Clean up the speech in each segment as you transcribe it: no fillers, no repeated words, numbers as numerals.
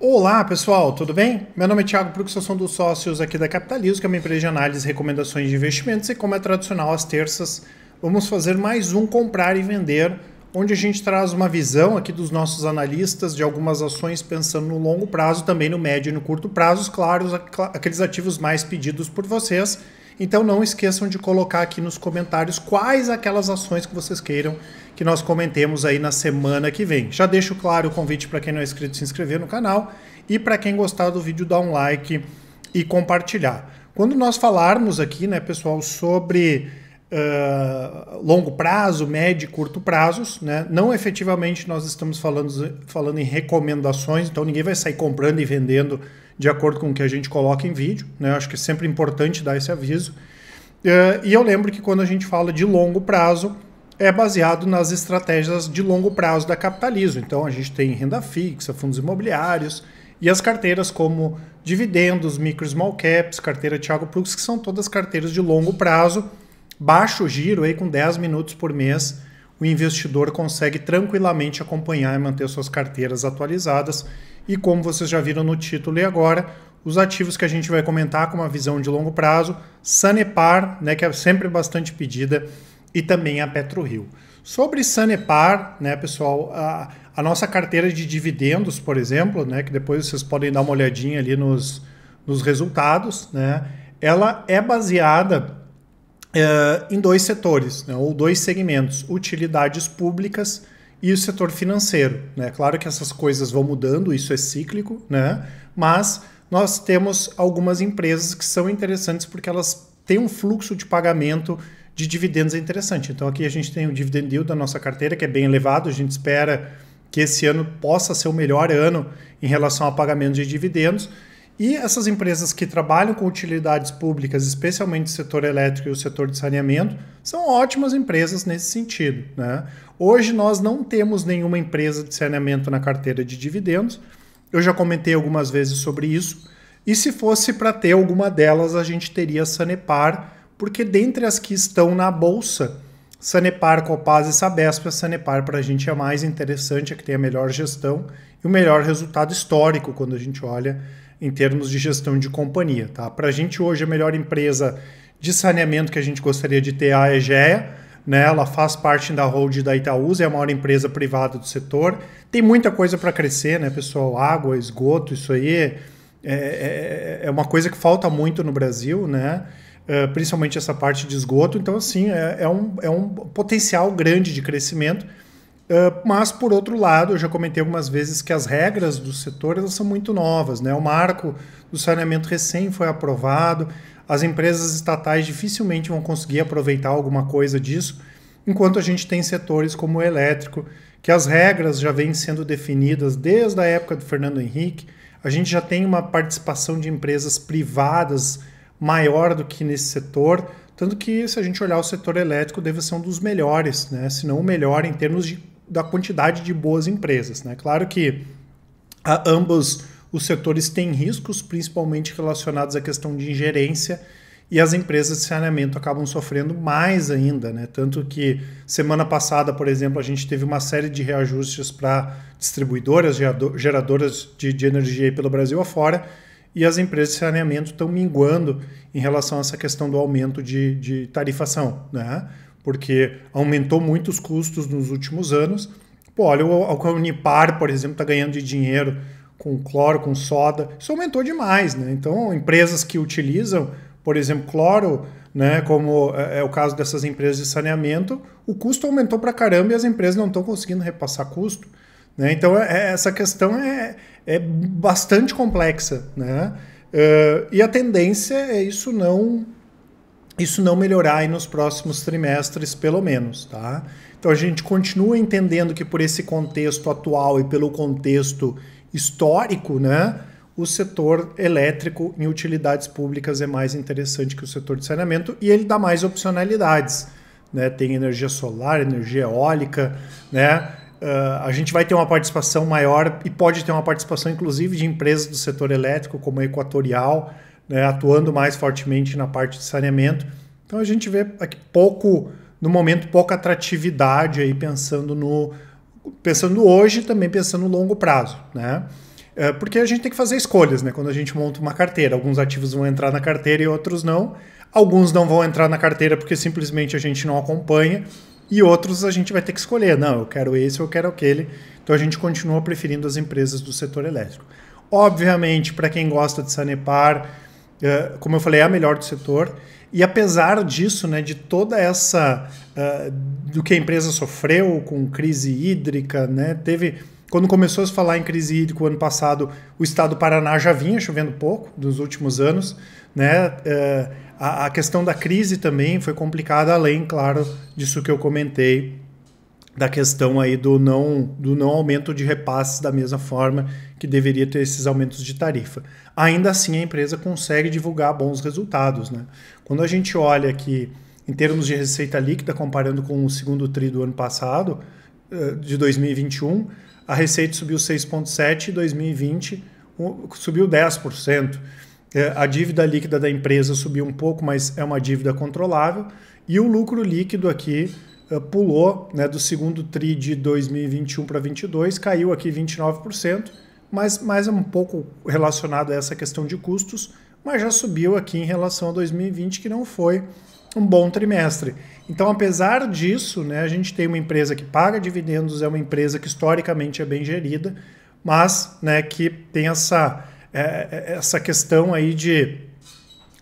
Olá pessoal, tudo bem? Meu nome é Thiago Prux, eu sou um dos sócios aqui da Capitalismo, que é uma empresa de análise e recomendações de investimentos, e como é tradicional às terças, vamos fazer mais um Comprar e Vender, onde a gente traz uma visão aqui dos nossos analistas de algumas ações pensando no longo prazo, também no médio e no curto prazo, claro, aqueles ativos mais pedidos por vocês. Então não esqueçam de colocar aqui nos comentários quais aquelas ações que vocês queiram que nós comentemos aí na semana que vem. Já deixo claro o convite para quem não é inscrito se inscrever no canal e para quem gostar do vídeo dar um like e compartilhar. Quando nós falarmos aqui, né, pessoal, sobre longo prazo, médio e curto prazos, né, não efetivamente nós estamos falando em recomendações, então ninguém vai sair comprando e vendendo de acordo com o que a gente coloca em vídeo, né? Acho que é sempre importante dar esse aviso. E eu lembro que quando a gente fala de longo prazo, é baseado nas estratégias de longo prazo da Capitalismo. Então a gente tem renda fixa, fundos imobiliários e as carteiras como dividendos, micro small caps, carteira Thiago Prux, que são todas carteiras de longo prazo, baixo giro, aí com 10 minutos por mês, o investidor consegue tranquilamente acompanhar e manter suas carteiras atualizadas. E como vocês já viram no título e agora, os ativos que a gente vai comentar com uma visão de longo prazo, Sanepar, né, que é sempre bastante pedida, e também a PetroRio. Sobre Sanepar, né, pessoal, a nossa carteira de dividendos, por exemplo, né, que depois vocês podem dar uma olhadinha ali nos resultados, né, ela é baseada em dois setores, né, ou dois segmentos, utilidades públicas e o setor financeiro, né? Claro que essas coisas vão mudando, isso é cíclico, né? Mas nós temos algumas empresas que são interessantes porque elas têm um fluxo de pagamento de dividendos interessante. Então aqui a gente tem o dividend yield da nossa carteira, que é bem elevado, a gente espera que esse ano possa ser o melhor ano em relação a pagamento de dividendos. E essas empresas que trabalham com utilidades públicas, especialmente o setor elétrico e o setor de saneamento, são ótimas empresas nesse sentido, né? Hoje nós não temos nenhuma empresa de saneamento na carteira de dividendos. Eu já comentei algumas vezes sobre isso. E se fosse para ter alguma delas, a gente teria Sanepar, porque dentre as que estão na bolsa, Sanepar, Copasa e Sabesp, a Sanepar para a gente é a mais interessante, a que tem a melhor gestão e o melhor resultado histórico quando a gente olha em termos de gestão de companhia. Tá? Para a gente hoje a melhor empresa de saneamento que a gente gostaria de ter é a Egea, né? Ela faz parte da holding da Itaúsa, é a maior empresa privada do setor. Tem muita coisa para crescer, né, pessoal? Água, esgoto, isso aí é uma coisa que falta muito no Brasil, né? Principalmente essa parte de esgoto. Então, assim, é um potencial grande de crescimento. Mas, por outro lado, eu já comentei algumas vezes que as regras do setor elas são muito novas, né? O marco do saneamento recém foi aprovado, as empresas estatais dificilmente vão conseguir aproveitar alguma coisa disso, enquanto a gente tem setores como o elétrico, que as regras já vêm sendo definidas desde a época do Fernando Henrique, a gente já tem uma participação de empresas privadas maior do que nesse setor, tanto que se a gente olhar o setor elétrico deve ser um dos melhores, né? Se não o melhor em termos da quantidade de boas empresas, né? Claro que ambos os setores têm riscos, principalmente relacionados à questão de ingerência, e as empresas de saneamento acabam sofrendo mais ainda, né? Tanto que semana passada, por exemplo, a gente teve uma série de reajustes para distribuidoras, geradoras de energia aí pelo Brasil afora, e as empresas de saneamento estão minguando em relação a essa questão do aumento de tarifação, né? Porque aumentou muito os custos nos últimos anos. Pô, olha, o Unipar, por exemplo, está ganhando de dinheiro com cloro, com soda. Isso aumentou demais, né? Então, empresas que utilizam, por exemplo, cloro, né, como é o caso dessas empresas de saneamento, o custo aumentou para caramba e as empresas não estão conseguindo repassar custo, né? Então, essa questão é bastante complexa, né? E a tendência é isso não melhorar aí nos próximos trimestres, pelo menos, tá? Então a gente continua entendendo que por esse contexto atual e pelo contexto histórico, né, o setor elétrico em utilidades públicas é mais interessante que o setor de saneamento e ele dá mais opcionalidades, né? Tem energia solar, energia eólica, né? A gente vai ter uma participação maior e pode ter uma participação inclusive de empresas do setor elétrico como a Equatorial, né, atuando mais fortemente na parte de saneamento. Então a gente vê aqui no momento, pouca atratividade aí pensando hoje e também pensando no longo prazo, né? Porque a gente tem que fazer escolhas, né? Quando a gente monta uma carteira. Alguns ativos vão entrar na carteira e outros não. Alguns não vão entrar na carteira porque simplesmente a gente não acompanha. E outros a gente vai ter que escolher. Não, eu quero esse, eu quero aquele. Então a gente continua preferindo as empresas do setor elétrico. Obviamente, para quem gosta de Sanepar, como eu falei, é a melhor do setor. E apesar disso, né, de toda essa... do que a empresa sofreu com crise hídrica, né, quando começou a se falar em crise hídrica o ano passado, o estado do Paraná já vinha chovendo pouco nos últimos anos, né? A questão da crise também foi complicada, além, claro, disso que eu comentei, da questão aí do não aumento de repasses da mesma forma que deveria ter esses aumentos de tarifa. Ainda assim, a empresa consegue divulgar bons resultados, né? Quando a gente olha aqui, em termos de receita líquida, comparando com o segundo tri do ano passado, de 2021, a receita subiu 6,7% e 2020 subiu 10%. A dívida líquida da empresa subiu um pouco, mas é uma dívida controlável. E o lucro líquido aqui pulou, né, do segundo tri de 2021 para 2022, caiu aqui 29%, mas é um pouco relacionado a essa questão de custos, mas já subiu aqui em relação a 2020, que não foi um bom trimestre. Então, apesar disso, né, a gente tem uma empresa que paga dividendos, é uma empresa que historicamente é bem gerida, mas, né, que tem essa questão aí de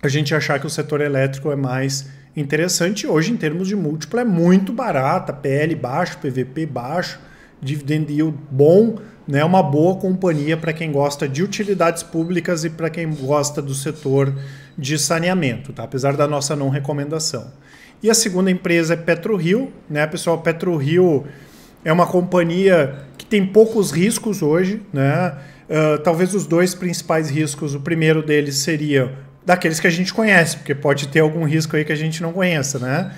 a gente achar que o setor elétrico é mais interessante. Hoje, em termos de múltiplo, é muito barata, PL baixo, PVP baixo, dividend yield bom, né, uma boa companhia para quem gosta de utilidades públicas e para quem gosta do setor de saneamento, tá? Apesar da nossa não recomendação. E a segunda empresa é PetroRio, né, pessoal? PetroRio é uma companhia que tem poucos riscos hoje, né? Talvez os dois principais riscos, o primeiro deles seria daqueles que a gente conhece, porque pode ter algum risco aí que a gente não conheça, né?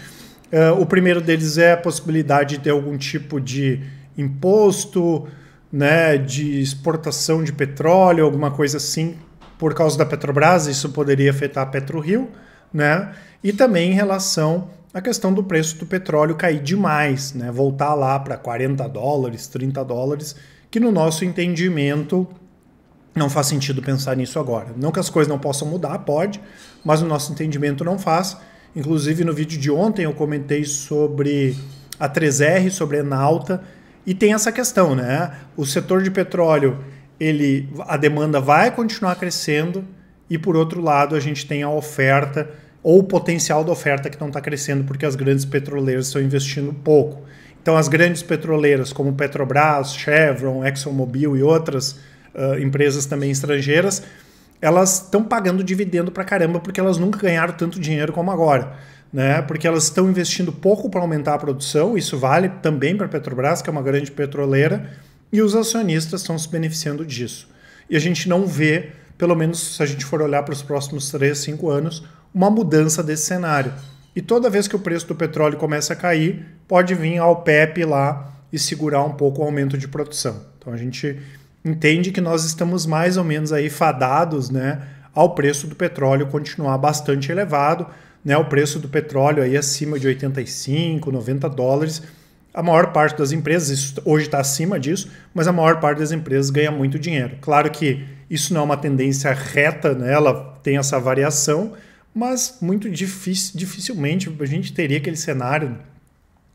O primeiro deles é a possibilidade de ter algum tipo de imposto, né, de exportação de petróleo, alguma coisa assim, por causa da Petrobras, isso poderia afetar a PetroRio, né? E também em relação à questão do preço do petróleo cair demais, né? Voltar lá para $40, $30, que no nosso entendimento não faz sentido pensar nisso agora. Não que as coisas não possam mudar, pode, mas no nosso entendimento não faz. Inclusive no vídeo de ontem eu comentei sobre a 3R, sobre a Enalta, e tem essa questão, né? O setor de petróleo, a demanda vai continuar crescendo e, por outro lado, a gente tem a oferta ou o potencial da oferta que não está crescendo porque as grandes petroleiras estão investindo pouco. Então, as grandes petroleiras como Petrobras, Chevron, ExxonMobil e outras empresas também estrangeiras, elas estão pagando dividendo para caramba porque elas nunca ganharam tanto dinheiro como agora, né? Porque elas estão investindo pouco para aumentar a produção, isso vale também para a Petrobras, que é uma grande petroleira, e os acionistas estão se beneficiando disso. E a gente não vê, pelo menos se a gente for olhar para os próximos 3, 5 anos, uma mudança desse cenário. E toda vez que o preço do petróleo começa a cair, pode vir a OPEP lá e segurar um pouco o aumento de produção. Então a gente entende que nós estamos mais ou menos aí fadados, né, ao preço do petróleo continuar bastante elevado, né, o preço do petróleo aí acima de 85, 90 dólares. A maior parte das empresas, isso hoje está acima disso, mas a maior parte das empresas ganha muito dinheiro. Claro que isso não é uma tendência reta, né, ela tem essa variação, mas muito dificilmente a gente teria aquele cenário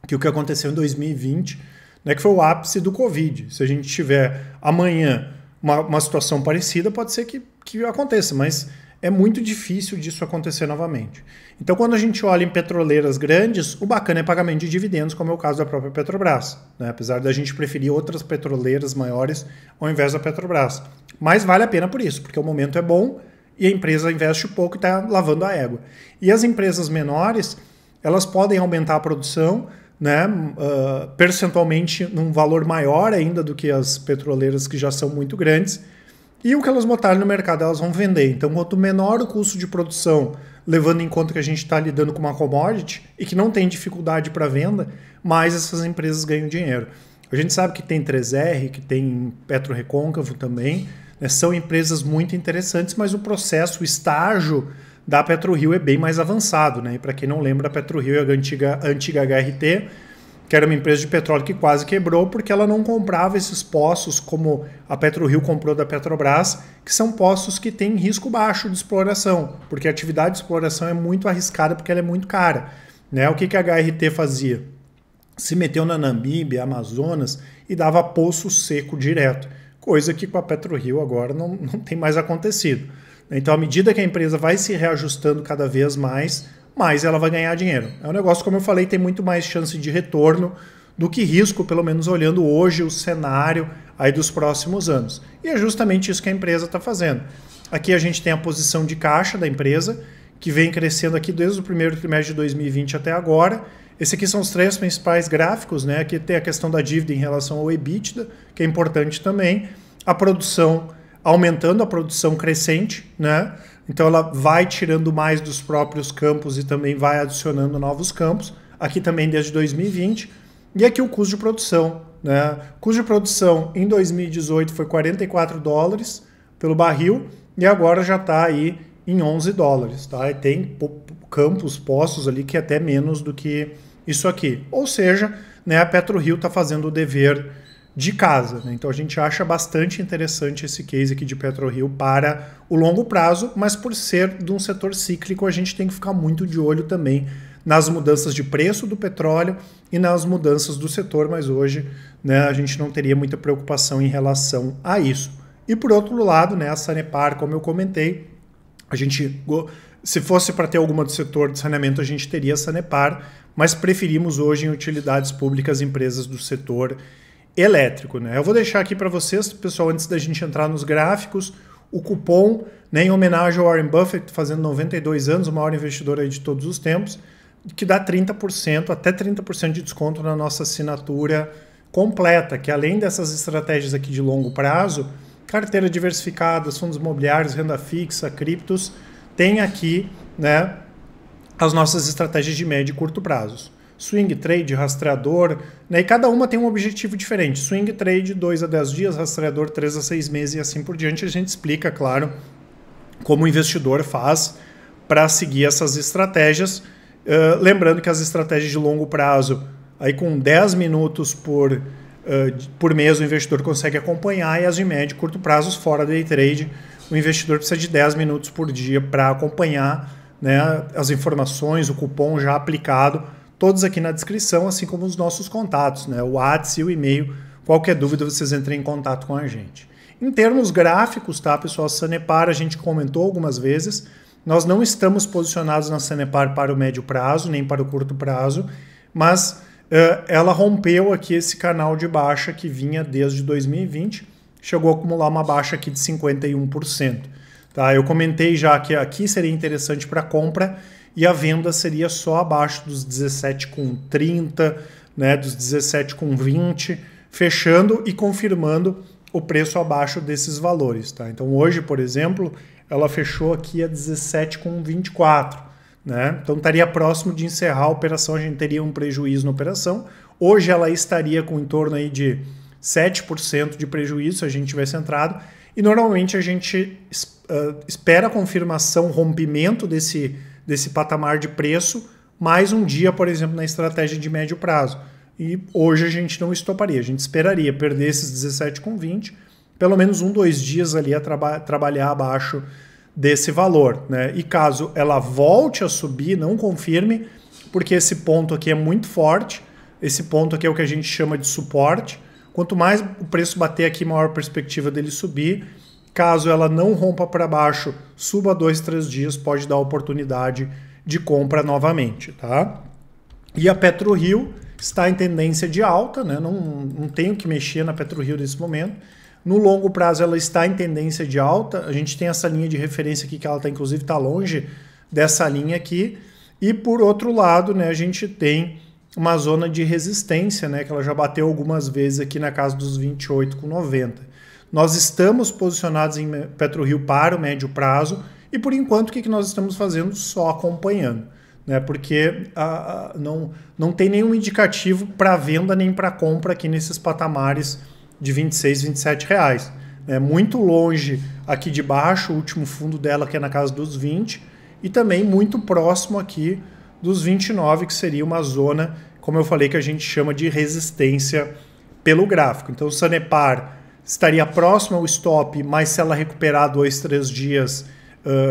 que o que aconteceu em 2020, né, que foi o ápice do Covid. Se a gente tiver amanhã uma situação parecida, pode ser que aconteça, mas é muito difícil disso acontecer novamente. Então, quando a gente olha em petroleiras grandes, o bacana é pagamento de dividendos, como é o caso da própria Petrobras, né? Apesar da gente preferir outras petroleiras maiores ao invés da Petrobras. Mas vale a pena por isso, porque o momento é bom e a empresa investe pouco e está lavando a égua. E as empresas menores, elas podem aumentar a produção, né, percentualmente num valor maior ainda do que as petroleiras que já são muito grandes, e o que elas botarem no mercado elas vão vender. Então, quanto menor o custo de produção, levando em conta que a gente está lidando com uma commodity e que não tem dificuldade para venda, mais essas empresas ganham dinheiro. A gente sabe que tem 3R, que tem PetroRecôncavo também, né, são empresas muito interessantes, mas o processo, o estágio da PetroRio é bem mais avançado, né? E para quem não lembra, a PetroRio é a antiga HRT, que era uma empresa de petróleo que quase quebrou porque ela não comprava esses poços como a PetroRio comprou da Petrobras, que são poços que têm risco baixo de exploração, porque a atividade de exploração é muito arriscada porque ela é muito cara. Né? O que a HRT fazia? Se meteu na Namíbia, Amazonas e dava poço seco direto, coisa que com a PetroRio agora não tem mais acontecido. Então, à medida que a empresa vai se reajustando cada vez mais ela vai ganhar dinheiro. É um negócio, como eu falei, tem muito mais chance de retorno do que risco, pelo menos olhando hoje o cenário aí dos próximos anos. E é justamente isso que a empresa está fazendo. Aqui a gente tem a posição de caixa da empresa, que vem crescendo aqui desde o primeiro trimestre de 2020 até agora. Esses aqui são os 3 principais gráficos, né? Aqui tem a questão da dívida em relação ao EBITDA, que é importante também. A produção, aumentando a produção crescente, né? Então ela vai tirando mais dos próprios campos e também vai adicionando novos campos. Aqui também desde 2020. E aqui o custo de produção, né? O custo de produção em 2018 foi $44 pelo barril e agora já está aí em $11, tá? E tem campos, poços ali que é até menos do que isso aqui. Ou seja, né, a PetroRio está fazendo o dever de casa. Né? Então a gente acha bastante interessante esse case aqui de PetroRio para o longo prazo, mas por ser de um setor cíclico, a gente tem que ficar muito de olho também nas mudanças de preço do petróleo e nas mudanças do setor, mas hoje, né, a gente não teria muita preocupação em relação a isso. E por outro lado, né, a Sanepar, como eu comentei, a gente, se fosse para ter alguma do setor de saneamento, a gente teria a Sanepar, mas preferimos hoje em utilidades públicas empresas do setor elétrico. Né? Eu vou deixar aqui para vocês, pessoal, antes da gente entrar nos gráficos, o cupom, né, em homenagem ao Warren Buffett, fazendo 92 anos, o maior investidor aí de todos os tempos, que dá 30%, até 30% de desconto na nossa assinatura completa, que além dessas estratégias aqui de longo prazo, carteira diversificada, fundos imobiliários, renda fixa, criptos, tem aqui, né, as nossas estratégias de médio e curto prazos. Swing trade, rastreador, né, e cada uma tem um objetivo diferente. Swing trade, 2 a 10 dias, rastreador, 3 a 6 meses e assim por diante. A gente explica, claro, como o investidor faz para seguir essas estratégias. Lembrando que as estratégias de longo prazo, aí com 10 minutos por mês o investidor consegue acompanhar, e as de médio e curto prazos, fora day trade, o investidor precisa de 10 minutos por dia para acompanhar, né, as informações, o cupom já aplicado, todos aqui na descrição, assim como os nossos contatos, né, o WhatsApp e o e-mail. Qualquer dúvida, vocês entrem em contato com a gente. Em termos gráficos, tá, pessoal, a Sanepar a gente comentou algumas vezes, nós não estamos posicionados na Sanepar para o médio prazo, nem para o curto prazo, mas ela rompeu aqui esse canal de baixa que vinha desde 2020, chegou a acumular uma baixa aqui de 51%. Tá? Eu comentei já que aqui seria interessante para compra e a venda seria só abaixo dos 17,30, né, dos 17,20, fechando e confirmando o preço abaixo desses valores. Tá? Então hoje, por exemplo, ela fechou aqui a 17,24. Né? Então estaria próximo de encerrar a operação, a gente teria um prejuízo na operação. Hoje ela estaria com em torno aí de 7% de prejuízo se a gente tivesse entrado. E normalmente a gente espera a confirmação, rompimento desse patamar de preço, mais um dia, por exemplo, na estratégia de médio prazo. E hoje a gente não estoparia, a gente esperaria perder esses 17,20, pelo menos 2 dias ali a trabalhar abaixo desse valor. Né? E caso ela volte a subir, não confirme, porque esse ponto aqui é muito forte, esse ponto aqui é o que a gente chama de suporte. Quanto mais o preço bater aqui, maior a perspectiva dele subir. Caso ela não rompa para baixo, suba 2, 3 dias, pode dar oportunidade de compra novamente. Tá? E a PetroRio está em tendência de alta, né? Não tenho que mexer na PetroRio nesse momento. No longo prazo ela está em tendência de alta, a gente tem essa linha de referência aqui que ela inclusive está longe dessa linha aqui. E por outro lado, né, a gente tem uma zona de resistência, né, que ela já bateu algumas vezes aqui na casa dos 28,90. Nós estamos posicionados em PetroRio para o médio prazo e por enquanto o que nós estamos fazendo? Só acompanhando, né, porque não tem nenhum indicativo para venda nem para compra aqui nesses patamares de 26, 27 reais. É muito longe aqui de baixo, o último fundo dela que é na casa dos 20 e também muito próximo aqui dos 29, que seria uma zona como eu falei, que a gente chama de resistência pelo gráfico. Então, o Sanepar estaria próximo ao stop, mas se ela recuperar 2, 3 dias,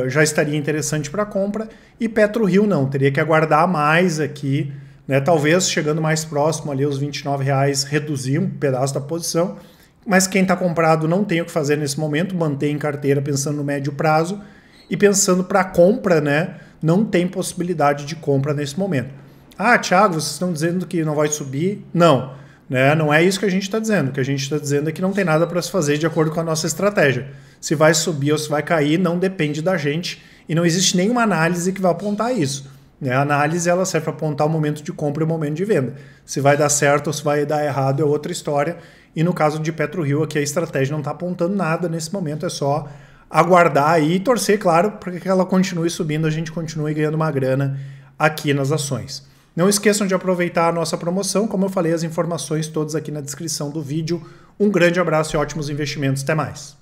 já estaria interessante para compra. E PetroRio não, teria que aguardar mais aqui, né? Talvez chegando mais próximo ali aos R$29, reduzir um pedaço da posição. Mas quem está comprado não tem o que fazer nesse momento, mantém em carteira pensando no médio prazo e pensando para compra, né? Não tem possibilidade de compra nesse momento. Ah, Thiago, vocês estão dizendo que não vai subir? Não, né? Não é isso que a gente está dizendo. O que a gente está dizendo é que não tem nada para se fazer de acordo com a nossa estratégia. Se vai subir ou se vai cair não depende da gente e não existe nenhuma análise que vai apontar isso. A análise ela serve para apontar o momento de compra e o momento de venda. Se vai dar certo ou se vai dar errado é outra história. E no caso de PetroRio, aqui a estratégia não está apontando nada nesse momento, é só aguardar aí e torcer, claro, para que ela continue subindo, a gente continue ganhando uma grana aqui nas ações. Não esqueçam de aproveitar a nossa promoção, como eu falei, as informações todas aqui na descrição do vídeo. Um grande abraço e ótimos investimentos, até mais!